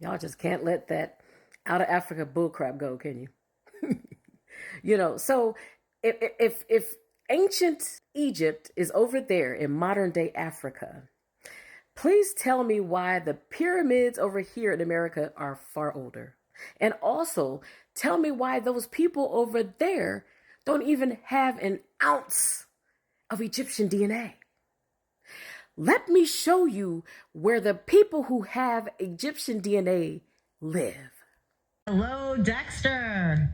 Y'all just can't let that out of Africa bullcrap go, can you? So if ancient Egypt is over there in modern day Africa, please tell me why the pyramids over here in America are far older. And also tell me why those people over there don't even have an ounce of Egyptian DNA. Let me show you where the people who have Egyptian DNA live. Hello, Dexter.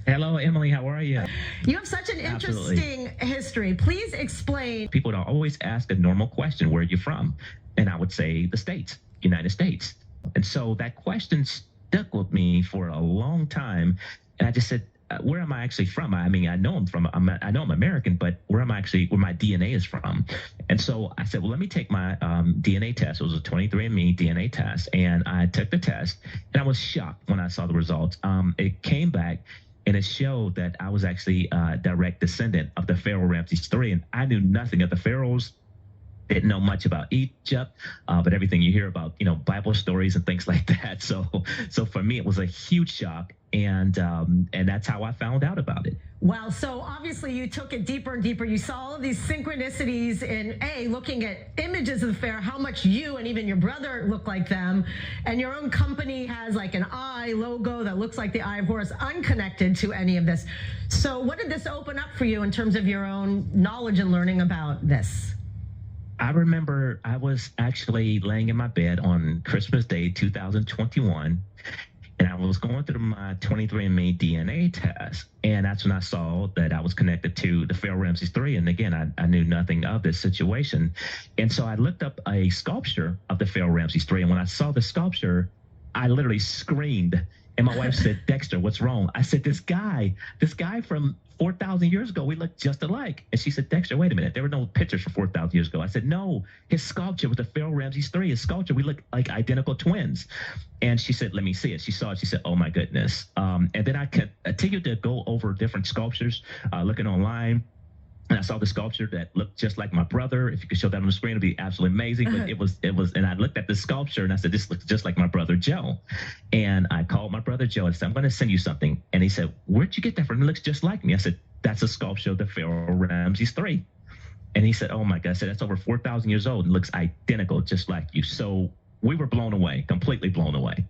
Hello, Emily. How are you? You have such an interesting history. Please explain. People don't always ask a normal question, where are you from? And I would say the States, United States. And so that question stuck with me for a long time. And I just said, where am I actually from? I mean, I know I'm American, but where my DNA is from? And so I said, well, let me take my DNA test. It was a 23andMe DNA test. And I took the test and I was shocked when I saw the results. It came back and it showed that I was actually a direct descendant of the Pharaoh Ramses III. And I knew nothing of the pharaohs. Didn't know much about Egypt, but everything you hear about, Bible stories and things like that. So for me, it was a huge shock, and that's how I found out about it. Wow. So obviously you took it deeper and deeper. You saw all of these synchronicities in looking at images of the pharaoh, how much you and even your brother look like them, and your own company has like an eye logo that looks like the Eye of Horus, unconnected to any of this. So what did this open up for you in terms of your own knowledge and learning about this? I remember I was actually laying in my bed on Christmas Day, 2021, and I was going through my 23andMe DNA test. And that's when I saw that I was connected to the Pharaoh Ramses III. And again, I knew nothing of this situation. And so I looked up a sculpture of the Pharaoh Ramses III. And when I saw the sculpture, I literally screamed. And my wife said, Dexter, what's wrong? I said, this guy from 4,000 years ago, we look just alike. And she said, Dexter, wait a minute. There were no pictures from 4,000 years ago. I said, no, his sculpture was the Pharaoh Ramses III. His sculpture, we look like identical twins. And she said, let me see it. She saw it. She said, oh, my goodness. And then I continued to go over different sculptures, looking online. And I saw the sculpture that looked just like my brother. If you could show that on the screen, it'd be absolutely amazing. But it was, and I looked at the sculpture and I said, this looks just like my brother, Joe. And I called my brother, Joe, and I said, I'm going to send you something. And he said, where'd you get that from? It looks just like me. I said, that's a sculpture of the Pharaoh Ramses III. And he said, oh my God, I said, that's over 4,000 years old and looks identical, just like you. So we were blown away, completely blown away.